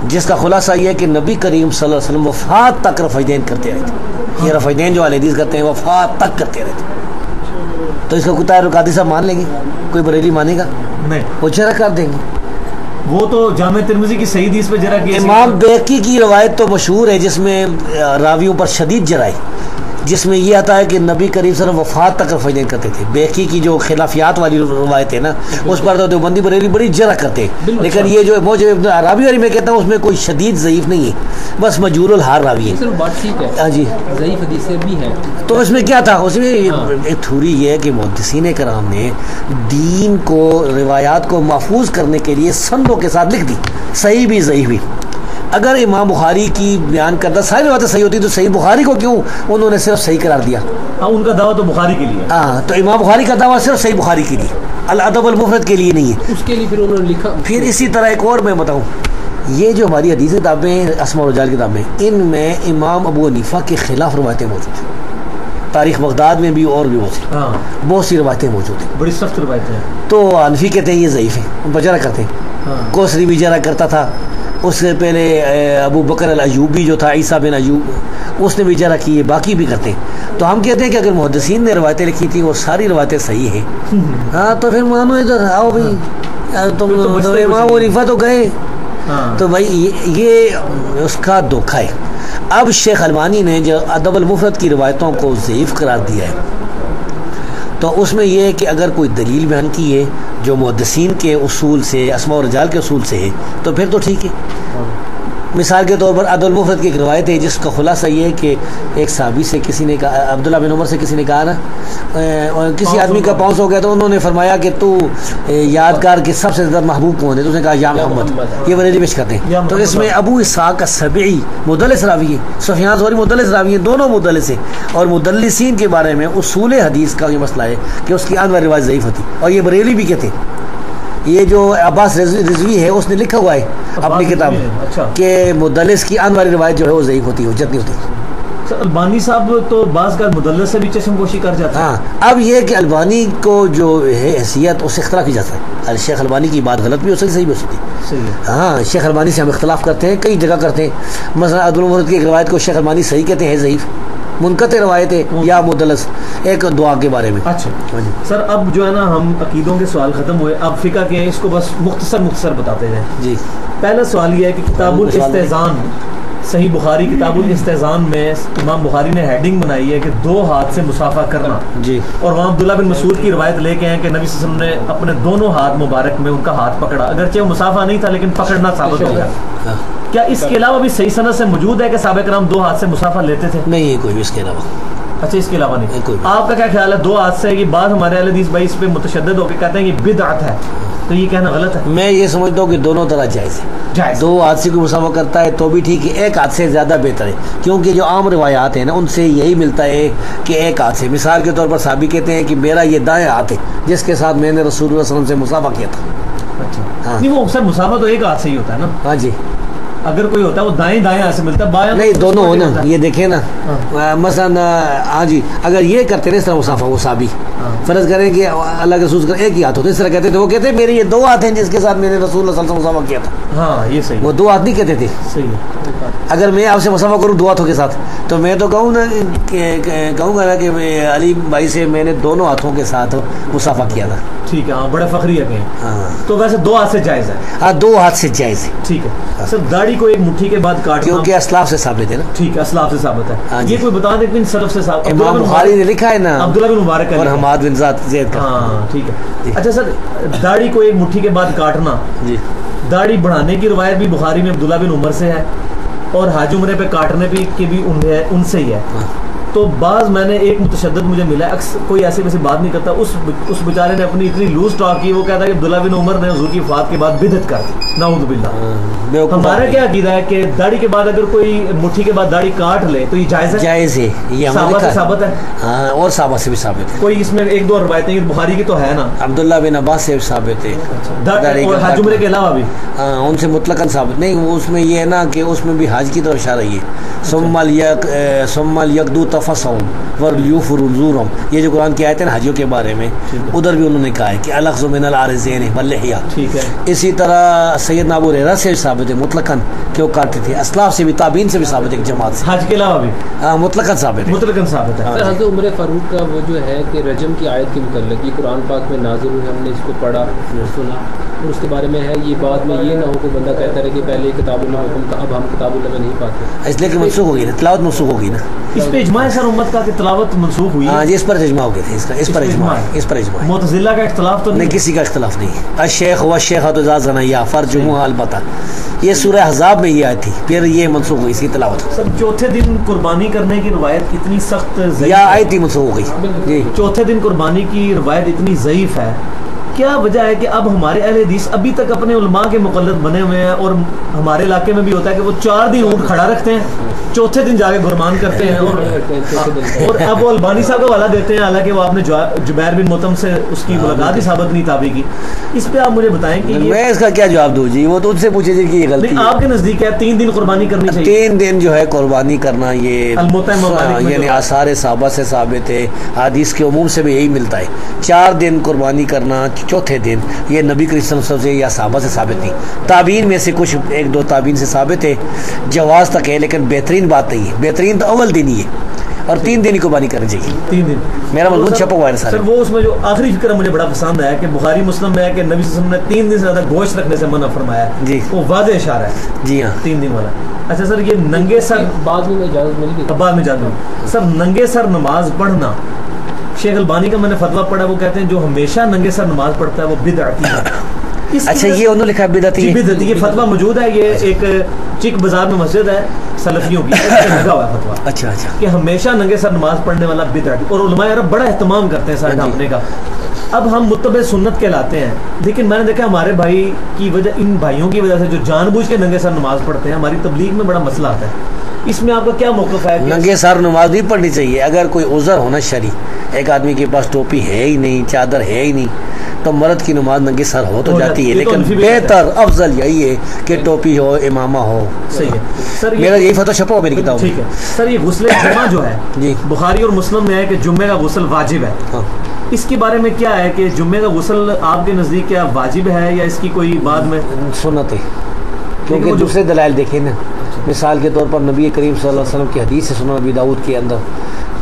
جس کا خلاصہ یہ ہے کہ نبی کریم صلی اللہ علیہ وسلم وفات تک رفعین کرتے رہے تھے. یہ رفعین جو حدیث کرتے ہیں وفات تک کرتے رہے تھے. تو اس کو کوئی طاہر القادری صاحب مان لیں گے؟ کوئی بریلی مانے گا نہیں؟ وہ جرح کر دیں گے. وہ تو جامع ترمذی کی صحیح حدیث پہ جرح کی. امام بیہقی کی روایت تو مشہور ہے جس میں راویوں پر شدید جرح ہے، جس میں یہ آتا ہے کہ نبی کریم صلی اللہ علیہ وسلم وفات تک رفعین کرتے تھے. بیہقی کی جو خلافیات والی روایت ہے نا اس پر تو دیوبندی بریلی بڑی جرح کرتے ہیں، لیکن یہ جو موجب ابن عربی والی میں کہتا ہوں اس میں کوئی شدید ضعیف نہیں ہے، بس مجہول الحال راوی ہے. بات ٹھیک ہے. ہاں جی ضعیف حدیثیں بھی ہیں. تو اس میں کیا تھا؟ اس میں ایک تھوڑی یہ ہے کہ محدثین کرام نے دین کو روایات کو محفوظ کرنے کے لیے سندوں کے ساتھ لکھ دی، صحیح بھی ضعیف بھی. اگر امام بخاری کی بیان کردہ ساری روایتیں صحیح ہوتی تو صحیح بخاری کو کیوں انہوں نے صرف صحیح قرار دیا؟ ان کا دعویٰ تو بخاری کے لیے. ہاں تو امام بخاری کا دعویٰ صرف صحیح بخاری کے لیے، الادب المفرد کے لیے نہیں ہے. اس کے لیے پھر انہوں نے لکھا. پھر اسی طرح ایک اور میں بتاؤں، یہ جو ہماری حدیث کتابیں ہیں اسماء و رجال کتابیں، ان میں امام ابو حنیفہ کے خلاف روایتیں موجود ہیں. تاریخ بغداد میں بھی اور بھی بہت سی روایتیں موجود ہیں، بڑی سخت روایتیں ہیں. تو حنفی کہتے ہیں یہ ضعیف ہے، ان پر جرح کرتے ہیں. کوسری بھی جرح کرتا تھا، اس سے پہلے ابو بکر الایوبی جو تھا عیسیٰ بن ایوب اس نے بھی جرح کی ہے، باقی بھی کرتے ہیں. تو ہم کہتے ہیں کہ اگر محدثین نے روایتیں لکھی تھیں وہ ساری روایتیں صحیح ہیں، ہاں تو پھر مانو ادھر آؤ بھائی، تم امام حنیفہ تو گئے. تو بھائی یہ اس کا دھوکہ ہے. اب شیخ البانی نے جو ادب المفرد کی روایتوں کو ضعیف قرار دیا ہے تو اس میں یہ ہے کہ اگر کوئی دلیل بیان کی ہے جو محدثین کے اصول سے اسماء و رجال کے اصول سے ہے تو پھر تو ٹھیک ہے. مثال کے طور پر ادب المفرد کی ایک روایت ہے جس کا خلاصہ یہ ہے کہ ایک صحابی سے کسی نے کہا، عبداللہ بن عمر سے کسی نے کہا نا کسی آدمی کا پاؤں ہو گیا تو انہوں نے فرمایا کہ تو یادگار کے سب سے زیادہ محبوب کون ہے؟ تو اس نے کہا یا محمد. یہ بریلی پیش کرتے ہیں. تو اس میں ابو اسحاق السبعی مدلس راوی ہے، سفیان ثوری مدلس راوی ہیں، دونوں مدلس ہیں. اور مدلسین کے بارے میں اصول حدیث کا یہ مسئلہ ہے کہ اس کی آن والی روایت ضعیف ہوتی، اور یہ بریلی بھی کہتے ہیں. یہ جو عباس رضوی ہے اس نے لکھا ہوا ہے اپنی کتاب کہ مدلس کی آن والی روایت جو ہے وہ ضعیف ہوتی ہے، حجت نہیں ہوتی. البانی صاحب تو بعض کا مدلس سے بھی چشم پوشی کر جاتا ہے. ہاں اب یہ کہ البانی کو جو ہے حیثیت اس سے اختلاف کی جاتا ہے. شیخ البانی کی بات غلط بھی ہو سکتی، صحیح بھی ہو سکتی. ہاں شیخ البانی سے ہم اختلاف کرتے ہیں، کئی جگہ کرتے ہیں. مثلا عبد المفرد کی ایک روایت کو شیخ البانی صحیح کہتے ہیں ضعیف، منقطع روایت ہے یا مدلس. ایک دعا کے بارے میں. اچھا سر، اب جو ہے نا ہم عقیدوں کے سوال ختم ہوئے، اب فقہ کے اس کو بس مختصر بتاتے ہیں. جی پہلا سوال یہ ہے کہ کتاب الاستئذان، صحیح بخاری کتاب الاستئذان میں امام بخاری نے ہیڈنگ بنائی ہے کہ 2 ہاتھ سے مصافحہ کرنا. جی اور وہاں عبداللہ بن مسعود کی روایت لے کے ہیں کہ نبی صلی اللہ علیہ وسلم نے اپنے دونوں ہاتھ مبارک میں ان کا ہاتھ پکڑا، اگرچہ وہ مصافحہ نہیں تھا لیکن پکڑنا ثابت ہو گیا. کیا اس کے علاوہ بھی صحیح سند سے موجود ہے کہ صحابہ کرام 2 ہاتھ سے مصافحہ لیتے تھے؟ نہیں ہے کوئی بھی اس کے علاوہ. اچھا اس کے علاوہ نہیں. آپ کا کیا خیال ہے 2 ہاتھ سے؟ یہ بات ہمارے اہل حدیث بھائی اس پہ متشدد ہو کے کہتے ہیں کہ بدعت ہے، تو یہ کہنا غلط ہے؟ میں یہ سمجھتا ہوں کہ دونوں طرح جائز ہے. 2 ہاتھ سے کوئی مصافحہ کرتا ہے تو بھی ٹھیک ہے، 1 ہاتھ سے زیادہ بہتر ہے، کیونکہ جو عام روایات ہیں نا ان سے یہی ملتا ہے کہ 1 ہاتھ سے. مثال کے طور پر صحابی کہتے ہیں کہ میرا یہ دائیں ہاتھ ہے جس کے ساتھ میں نے رسول اللہ صلی اللہ علیہ وسلم سے مصافحہ کیا تھا. اچھا نہیں، وہ اکثر مصافحہ تو 1 ہاتھ سے ہی ہوتا ہے نا. ہاں جی، اگر کوئی ہوتا ہے وہ دائیں ہاتھ سے ملتا ہے، بایاں نہیں، دونوں ہو نا. یہ دیکھیں نا مثلا ہاں جی اگر یہ کرتے نا اس طرح مصافحہ، وہ صحابی فرض کریں کہ اللہ کے رسول کا 1 ہی ہاتھ ہوتا ہے اس طرح کہتے تھے، وہ کہتے ہیں میرے یہ 2 ہاتھ ہیں جس کے ساتھ میں نے رسول اللہ صلی اللہ علیہ وسلم مصافحہ کیا تھا. ہاں یہ صحیح، وہ 2 ہاتھ نہیں کہتے تھے. صحیح. اگر میں آپ سے مصافحہ کروں 2 ہاتھوں کے ساتھ تو میں تو کہوں گا نا کہ علی بھائی سے میں نے 2 ہاتھوں کے ساتھ مصافحہ کیا تھا. ٹھیک ہے، ہاں بڑا فخری ہے. ہاں تو ویسے 2 ہاتھ سے جائز ہے. ہاں 2 ہاتھ سے جائز ہے. ٹھیک ہے سر، داڑھی کو ایک مٹھی کے بعد کاٹنا کیونکہ اسلاف سے ثابت ہے نا. ٹھیک ہے، اسلاف سے ثابت ہے. یہ کوئی بتا دیں کن سلف سے ثابت؟ امام بخاری نے لکھا ہے نا، عبداللہ بن مبارک اور حماد بن زید کا. ہاں ٹھیک ہے. اچھا سر، داڑھی کو ایک مٹھی کے بعد کاٹنا، جی داڑھی بڑھانے کی روایت بھی بخاری میں عبداللہ بن عمر سے ہے اور حج عمرے پہ کاٹنے کی بھی ان سے ہی ہے. تو بعض میں نے ایک متشدد مجھے ملا ہے، اکثر کوئی ایسی ویسی بات نہیں کرتا، اس بیچارے نے اپنی اتنی لوز ٹاک کی، وہ کہتا ہے کہ عبداللہ بن عمر نے حضور کی وفات کے بعد بدعت کر دی. نعوذ باللہ. ہمارا کیا عقیدہ ہے کہ داڑھی کے بعد اگر کوئی مٹھی کے بعد داڑھی کاٹ لے تو یہ جائز ہے؟ جائز ہے، یہ صحابہ سے ثابت ہے. ہاں اور صحابہ سے بھی ثابت ہے. کوئی اس میں 1-2 روایتیں بخاری کی تو ہے نا، عبداللہ بن عباس سے بھی ثابت ہے، اور حج عمرے کے علاوہ بھی. ہاں ان سے مطلقاً ثابت نہیں. اس میں یہ ہے نا کہ اس میں بھی حج کی طرف اشارہ ہے. ثم یقدو أنفسهم وليوفوا نذورهم. یہ جو قرآن کی آیت ہے نا حجیوں کے بارے میں، ادھر بھی انہوں نے کہا ہے کہ الأخذ من العارضين واللحية. اسی طرح سیدنا ابو ہریرہ سے ثابت ہے مطلقاً کہ وہ کاٹتے تھے. اسلاف سے بھی، تابعین سے بھی ثابت ہے، جماعت سے. حج کے علاوہ بھی مطلقاً ثابت ہے. مطلقاً ثابت ہے. حضرت عمر فاروق کا وہ جو ہے کہ رجم کی آیت کے متعلق یہ قرآن پاک میں نازل ہوئی، ہم نے اس کو پڑھا سنا، اور اس کے بارے میں ہے یہ بعد میں یہ نہ ہو کہ بندہ کہتا رہے کہ پہلے کتاب اللہ حکم تھا، اب ہم کتاب اللہ میں نہیں پاتے، اس لیے کہ منسوخ ہوگی نا، تلاوت منسوخ ہوگی نا. اس پہ اجماع ہے سر امت کا کہ تلاوت منسوخ ہوئی. ہاں جی، اس پر اجماع ہو گیا تھا. اس پر اجماع ہے، اس پر اجماع ہے. معتزلہ کا اختلاف تو نہیں، کسی کا اختلاف نہیں. الشیخ والشیخۃ اذا زنیا فرجموها البتہ، یہ سورہ احزاب میں یہ آئی تھی، پھر یہ منسوخ ہوئی اس کی تلاوت. سر چوتھے دن قربانی کرنے کی روایت اتنی سخت یا آئی تھی منسوخ ہو گئی جی. چوتھے دن قربانی کی روایت اتنی ضعیف ہے، کیا وجہ ہے کہ اب ہمارے اہل حدیث ابھی تک اپنے علماء کے مقلد بنے ہوئے ہیں، اور ہمارے علاقے میں بھی ہوتا ہے کہ وہ 4 دن اونٹ کھڑا رکھتے ہیں، چوتھے دن جا کے قربان کرتے ہیں، اور اب وہ البانی صاحب کو حوالہ دیتے ہیں، حالانکہ وہ آپ نے جبیر بن مطعم سے اس کی ملاقات ہی ثابت نہیں تابع کی. اس پہ آپ مجھے بتائیں کہ میں اس کا کیا جواب دوں جی؟ وہ تو ان سے پوچھے جی کہ یہ غلطی نہیں، آپ کے نزدیک ہے 3 دن قربانی کرنی چاہیے. 3 دن جو ہے قربانی کرنا یہ یعنی آثار صحابہ سے ثابت ہے، حدیث کے عموم سے بھی یہی ملتا ہے. 4 دن قربانی کرنا، چوتھے دن یہ نبی کریم صلی اللہ علیہ وسلم سے یا صحابہ سے ثابت نہیں. تابعین میں سے کچھ 1-2 تابعین سے ثابت ہے، جواز تک ہے، لیکن بہترین بات نہیں ہے. بہترین تو اول دن ہی ہے، اور 3 دن کی قربانی کرنی چاہیے. 3 دن میرا مضمون چھپا ہوا ہے سر. وہ اس میں جو آخری فکر مجھے بڑا پسند آیا کہ بخاری مسلم میں ہے کہ نبی صلی اللہ علیہ وسلم نے 3 دن سے زیادہ گوشت رکھنے سے منع فرمایا جی. وہ واضح اشارہ ہے جی ہاں 3 دن والا. اچھا سر، یہ ننگے سر بعد میں اجازت مل گئی، بعد میں جانوں سر، ننگے سر نماز پڑھنا، شیخ البانی کا میں نے فتویٰ پڑھا، وہ کہتے ہیں جو ہمیشہ ننگے سر نماز پڑھتا ہے وہ بدعتی ہے. اچھا یہ انہوں نے لکھا بدعتی ہے، یہ فتویٰ موجود ہے. یہ ایک چک بازار میں مسجد ہے سلفیوں کی، اس پہ لگا ہوا ہے فتویٰ. اچھا کہ ہمیشہ ننگے سر نماز پڑھنے والا بدعتی، اور علماء عرب بڑا اہتمام کرتے ہیں سر ڈھانپنے کا. اب ہم متبع سنت کہلاتے ہیں، لیکن میں نے دیکھا ہمارے بھائی کی وجہ، ان بھائیوں کی وجہ سے جو جان بوجھ کے ننگے سر نماز پڑھتے ہیں، ہماری تبلیغ میں بڑا مسئلہ آتا ہے. اس میں آپ کا کیا موقف ہے؟ ننگے سر نماز نہیں پڑھنی چاہیے. اگر کوئی عذر ہونا شرعی، ایک آدمی کے پاس ٹوپی ہے ہی نہیں، چادر ہے ہی نہیں، تو مرد کی نماز ننگے سر ہو تو جاتی ہے، لیکن بہتر افضل یہی ہے کہ ٹوپی ہو، امامہ ہو. صحیح ہے سر، میرا یہی فتویٰ چھپا ہو میری کتاب. ٹھیک ہے سر. یہ غسل جمعہ جو ہے جی بخاری اور مسلم میں ہے کہ جمعے کا غسل واجب ہے. ہاں، اس کے بارے میں کیا ہے کہ جمعے کا غسل آپ کے نزدیک کیا واجب ہے یا اس کی کوئی بعد میں سنت ہے؟ کیونکہ دوسرے دلائل دیکھیں نا، مثال کے طور پر نبی کریم صلی اللہ علیہ وسلم کی حدیث ہے سنن ابی داؤد کے اندر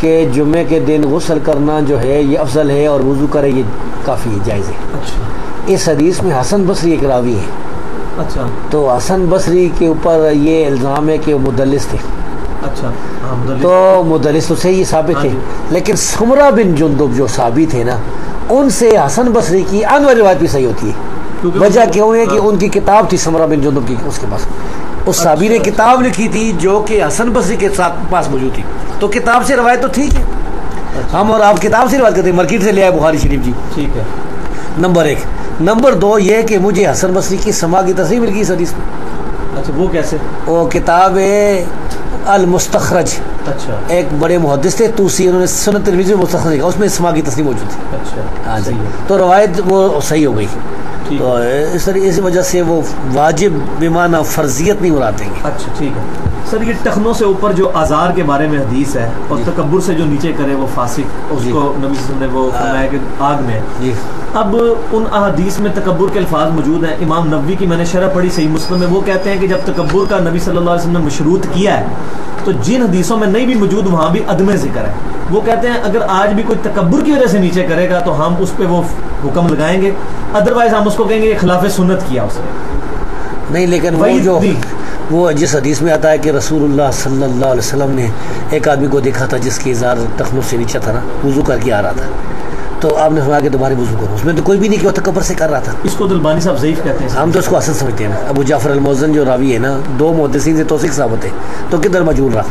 کہ جمعے کے دن غسل کرنا جو ہے یہ افضل ہے، اور وضو کرے یہ کافی ہے، جائز ہے. اچھا اس حدیث میں حسن بصری ایک راوی ہے. اچھا تو حسن بصری کے اوپر یہ الزام ہے کہ وہ مدلس تھے. اچھا تو مدلس تو صحیح ثابت تھے، لیکن سمرہ بن جندب جو ثابت ہے نا، ان سے حسن بصری کی انور روایت بھی صحیح ہوتی ہے. وجہ کیوں ہے کہ ان کی کتاب تھی سمرہ بن جندب کی، اس کے پاس اس صحابی نے کتاب لکھی تھی جو کہ حسن بصری کے ساتھ پاس موجود تھی، تو کتاب سے روایت تو ٹھیک ہے. ہم اور آپ کتاب سے روایت کرتے ہیں، مارکیٹ سے لے آئے بخاری شریف جی. ٹھیک ہے. نمبر 1. نمبر 2 یہ کہ مجھے حسن بصری کی سما کی تصریح مل گئی اس حدیث میں. اچھا وہ کیسے؟ وہ کتاب ہے المستخرج. اچھا ایک بڑے محدث تھے توسی، انہوں نے سنن ترمذی میں مستخرج لکھا، اس میں سما کی تصریح موجود تھی. اچھا ہاں جی، تو روایت وہ صحیح ہو گئی. تو اس طرح اسی وجہ سے وہ واجب بمعنی فرضیت نہیں اڑاتے ہیں. اچھا ٹھیک ہے سر. یہ ٹخنوں سے اوپر جو آزار کے بارے میں حدیث ہے، اور تکبر سے جو نیچے کرے وہ فاسق، اس کو نبی صلی اللہ علیہ وسلم نے وہ فرمایا کہ آگ میں. اب ان احادیث میں تکبر کے الفاظ موجود ہیں. امام نووی کی میں نے شرح پڑھی صحیح مسلم میں، وہ کہتے ہیں کہ جب تکبر کا نبی صلی اللہ علیہ وسلم نے مشروط کیا ہے تو جن حدیثوں میں نہیں بھی موجود وہاں بھی عدم ذکر ہے. وہ کہتے ہیں اگر آج بھی کوئی تکبر کی وجہ سے نیچے کرے گا تو ہم اس پہ وہ حکم لگائیں گے، ادروائز ہم اس کو کہیں گے یہ خلاف سنت کیا اس نے. نہیں لیکن وہ جس حدیث میں آتا ہے کہ رسول اللہ صلی اللہ علیہ وسلم نے ایک آدمی کو دیکھا تھا جس کی ازار ٹخنوں سے نیچے تھا نا، وضو کر کے آ رہا تھا، تو آپ نے فرمایا کہ تمہارے وضو کرو. اس میں تو کوئی بھی نہیں کہ وہ تکبر سے کر رہا تھا. اس کو البانی صاحب ضعیف کہتے ہیں. ہم تو اس کو حسن سمجھتے ہیں نا. ابو جعفر الموزن جو راوی ہے نا، 2 محدثین سے توثیق ثابت ہے، تو کدھر مجہول رہا.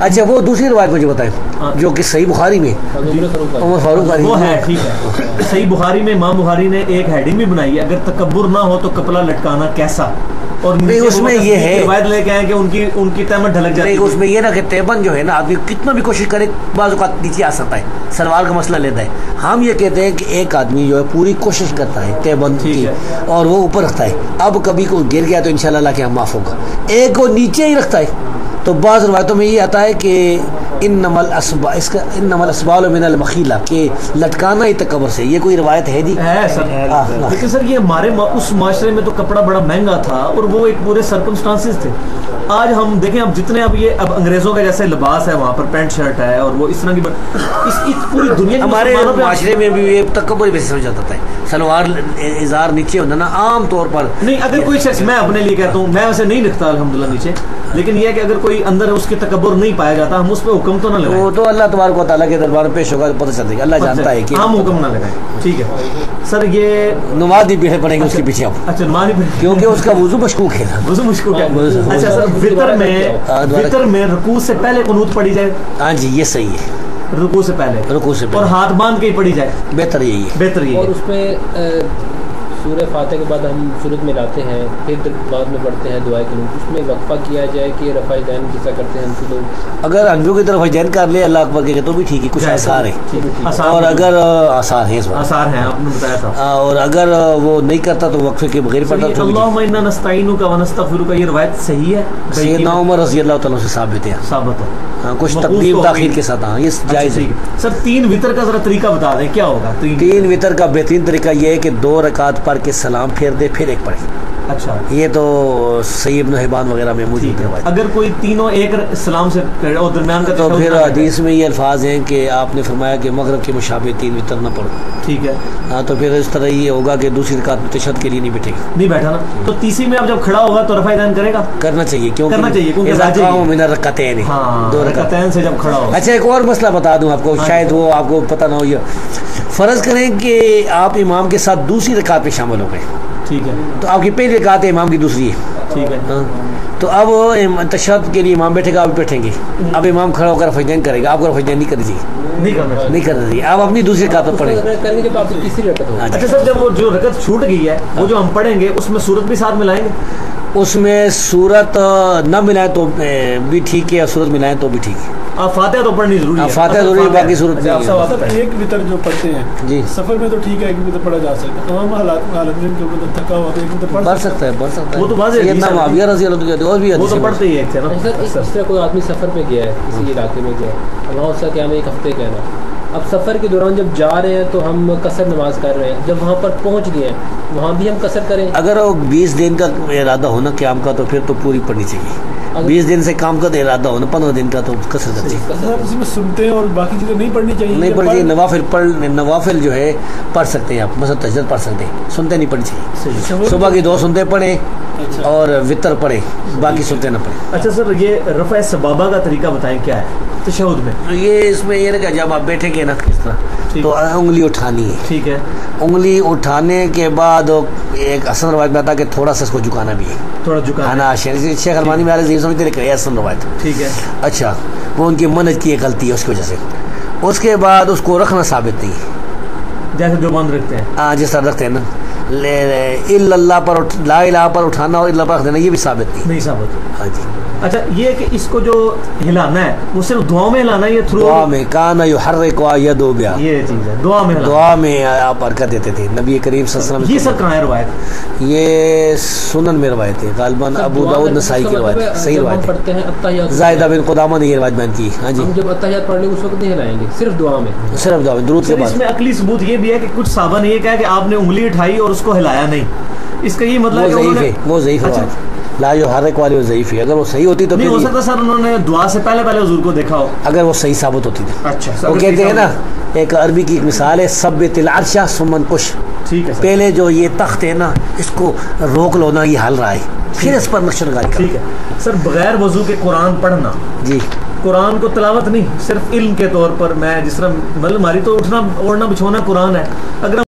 اچھا وہ دوسری روایت مجھے بتائیں جو کہ صحیح بخاری میں عمر فاروق وہ ہے. ٹھیک ہے. صحیح بخاری میں امام بخاری نے ایک ہیڈنگ بھی بنائی ہے، اگر تکبر نہ ہو تو کپڑا لٹکانا کیسا. اور نہیں اس میں یہ ہے روایت لے کے آئے کہ ان کی تیمن ڈھلک جاتی ہے. اس میں یہ نا کہ تیمن جو ہے نا آدمی کتنا بھی کوشش کرے بعض اوقات نیچے آ سکتا ہے، سلوار کا مسئلہ لیتا ہے. ہم یہ کہتے ہیں کہ ایک آدمی جو ہے پوری کوشش کرتا ہے تیمن کی اور وہ اوپر رکھتا ہے. اب کبھی کو گر گیا تو انشاءاللہ اللہ کے ہم معاف ہوگا. ایک کو نیچے ہی رکھتا ہے. تو بعض روایتوں میں یہ آتا ہے کہ انمل اسبال من المخیلہ کہ لٹکانا ہی تکبر سے، یہ کوئی روایت ہے جی؟ ہے سر، لیکن سر یہ ہمارے اس معاشرے میں تو کپڑا بڑا مہنگا تھا اور وہ ایک پورے سرکمسٹانسز تھے. آج ہم دیکھیں اب جتنے اب انگریزوں کا جیسے لباس ہے وہاں پر پینٹ شرٹ ہے اور وہ اس طرح کی اس پوری دنیا ہمارے معاشرے میں بھی یہ تکبر بھی سمجھا جاتا ہے. سلوار ازار نیچے ہونا نا عام طور پر نہیں. اگر کوئی شخص، میں اپنے لیے کہتا ہوں، میں ویسے نہیں رکھتا الحمدللہ نیچے، لیکن یہ کہ اگر کوئی اندر اس کے تکبر نہیں پایا جاتا ہم اس پہ حکم تو نہ لگائیں. وہ تو اللہ تبارک و تعالیٰ کے دربار میں پیش ہوگا پتہ چلے گا، اللہ جانتا ہے کہ ہم حکم نہ لگائیں. ٹھیک ہے سر. یہ نماز بھی پیچھے پڑیں گے اس کے پیچھے اب. اچھا نماز نہیں، کیونکہ اس کا وضو مشکوک ہے. وضو مشکوک ہے. اچھا سر وطر میں رکوع سے پہلے قنوت پڑھی جائے؟ ہاں جی یہ صحیح ہے. رکوع سے پہلے اور ہاتھ باندھ کے ہی پڑھی جائے، بہتر یہی ہے. بہتر یہی ہے. اور اس میں سورہ فاتحہ کے بعد ہم سورت میں لاتے ہیں، پھر بعد میں پڑھتے ہیں دعائے قنوت. اس میں وقفہ کیا جائے کہ رفع دین جیسا کرتے ہیں ہم سے لوگ. اگر انجو کی طرف دین کر لے اللہ اکبر کے تو بھی ٹھیک ہے، کچھ آثار ہے. اور اگر آثار ہیں آپ نے بتایا تھا، اور اگر وہ نہیں کرتا تو وقفے کے بغیر پڑھتا. اللہم انا نستعینک و نستغفرک، یہ روایت صحیح ہے؟ سیدنا عمر رضی اللہ تعالیٰ سے ثابت ہے. ہاں کچھ تقدیم تاخیر کے ساتھ. ہاں یہ جائز ہے. سر 3 وطر کا ذرا طریقہ بتا دیں کیا ہوگا؟ 3 وطر کا بہترین طریقہ یہ ہے کہ 2 رکعت پڑھ کے سلام پھیر دے پھر ایک پڑھے. اچھا یہ تو صحیح ابن حبان وغیرہ میں موجود ہے. اگر کوئی تینوں ایک سلام سے اور درمیان کا تو پھر حدیث میں یہ الفاظ ہیں کہ آپ نے فرمایا کہ مغرب کے مشابہ 3 وطر نہ پڑھو. ٹھیک ہے. ہاں تو پھر اس طرح یہ ہوگا کہ دوسری رکعت میں تشہد کے لیے نہیں بیٹھے گا. نہیں بیٹھا نا. تو تیسری میں اب جب کھڑا ہوگا تو رفع دین کرے گا؟ کرنا چاہیے کیونکہ من الرکعتین 2 رکعتین سے جب کھڑا ہوگا. اچھا ایک اور مسئلہ بتا دوں آپ کو، شاید وہ آپ کو پتہ نہ ہو. یہ فرض کریں کہ آپ امام کے ساتھ دوسری رکعت میں شامل ہو گئے. ٹھیک ہے. تو آپ کی پہلی رکعت ہے، امام کی دوسری ہے. ٹھیک ہے. تو اب تشہد کے لیے امام بیٹھے گا، آپ بیٹھیں گے. اب امام کھڑا ہو کر رفع دین کرے گا، آپ کو رفع دین نہیں کرنی چاہیے. نہیں کرنا چاہیے. آپ اپنی دوسری رکعت پر پڑھیں. اچھا سر جب وہ جو رکعت چھوٹ گئی ہے وہ جو ہم پڑھیں گے اس میں سورت بھی ساتھ ملائیں گے؟ اس میں سورت نہ ملائیں تو بھی ٹھیک ہے، اور سورت ملائیں تو بھی ٹھیک ہے. آپ فاتحہ تو پڑھنی ضروری ہے. فاتحہ ضروری ہے، باقی صورت نہیں. ایک وطر جو پڑھتے ہیں جی سفر میں تو ٹھیک ہے، ایک وطر پڑھا جا سکتا ہے. تمام حالت میں جو تھکا ہوا تو ایک وطر پڑھ سکتا ہے. وہ تو واضح ہے. سیدنا معاویہ رضی اللہ عنہ اور بھی وہ تو پڑھتے ہی ہیں. اس طرح کوئی آدمی سفر پہ گیا ہے، کسی علاقے میں گیا ہے، وہاں اس کا قیام 1 ہفتے کا ہے. اب سفر کے دوران جب جا رہے ہیں تو ہم قصر نماز کر رہے ہیں، جب وہاں پر پہنچ گئے ہیں وہاں بھی ہم قصر کریں؟ اگر وہ 20 دن کا ارادہ ہونا قیام کا تو پھر تو پوری پڑھنی چاہیے. 20 دن سے کام کا ارادہ ہونا 15 دن کا تو قصر کرتے ہیں. اس میں سنتے ہیں اور باقی چیزیں نہیں پڑھنی چاہیے. نہیں پڑھنی چاہیے. نوافل جو ہے پڑھ سکتے ہیں آپ، مثلا تہجد پڑھ سکتے ہیں، سنتے نہیں پڑھنی چاہیے. صبح کی 2 سنتے پڑھیں اور وطر پڑھیں، باقی سنتے نہ پڑھیں. اچھا سر یہ رفع سبابہ کا طریقہ بتائیں کیا ہے تشہد میں؟ یہ اس میں یہ کہ جب آپ بیٹھیں گے نا کس طرح تو انگلی اٹھانی ہے. ٹھیک ہے. انگلی اٹھانے کے بعد ایک حسن روایت میں آتا کہ تھوڑا سا اس کو جھکانا بھی ہے، تھوڑا جھکانا. شیخ البانی میں یہ سمجھتے ہیں حسن روایت. ٹھیک ہے. اچھا وہ ان کی منہج کی ایک غلطی ہے اس کی وجہ سے. اس کے بعد اس کو رکھنا ثابت نہیں ہے، جیسے جو بند رکھتے ہیں. ہاں جس طرح رکھتے ہیں نا. اللہ پر لا الہ پر اٹھانا اور اللہ پر رکھ دینا یہ بھی ثابت نہیں ثابت. ہاں جی. اچھا یہ کہ اس کو جو ہلانا ہے وہ صرف دعا میں ہلانا ہے یا تھرو؟ دعا میں. کانا یحرک یدو بیا، یہ چیز ہے دعا میں. دعا میں آپ حرکت دیتے تھے نبی کریم صلی اللہ علیہ وسلم. یہ سب کہاں ہے روایت؟ یہ سنن میں روایت ہے، غالباً ابو داؤد نسائی کی روایت ہے. صحیح روایت ہے. زائدہ بن قدامہ نے یہ روایت بیان کی. ہاں جی. ہم جب اتحیات پڑھ لیں اس وقت نہیں ہلائیں گے، صرف دعا میں. صرف دعا میں درود کے بعد. اس میں عقلی ثبوت یہ بھی ہے کہ کچھ صحابہ نے یہ کہا کہ آپ نے انگلی اٹھائی اور اس کو ہلایا نہیں. اس کا یہ مطلب وہ ضعیف ہے. لا یحرک والی وہ ضعیف ہے. اگر وہ صحیح ہوتی تو نہیں ہو سکتا سر انہوں نے دعا سے پہلے حضور کو دیکھا ہو. اگر وہ صحیح ثابت ہوتی تھی. اچھا وہ کہتے ہیں نا ایک عربی کی ایک مثال ہے، ثبت العرش ثم کش. ٹھیک ہے. پہلے جو یہ تخت ہے نا اس کو روک لو نا، یہ ہل رہا ہے، پھر اس پر نقش نگاری کرو. ٹھیک ہے. سر بغیر وضو کے قرآن پڑھنا جی، قرآن کو تلاوت نہیں، صرف علم کے طور پر میں جس طرح مطلب ہماری تو اٹھنا اوڑھنا بچھونا قرآن ہے. اگر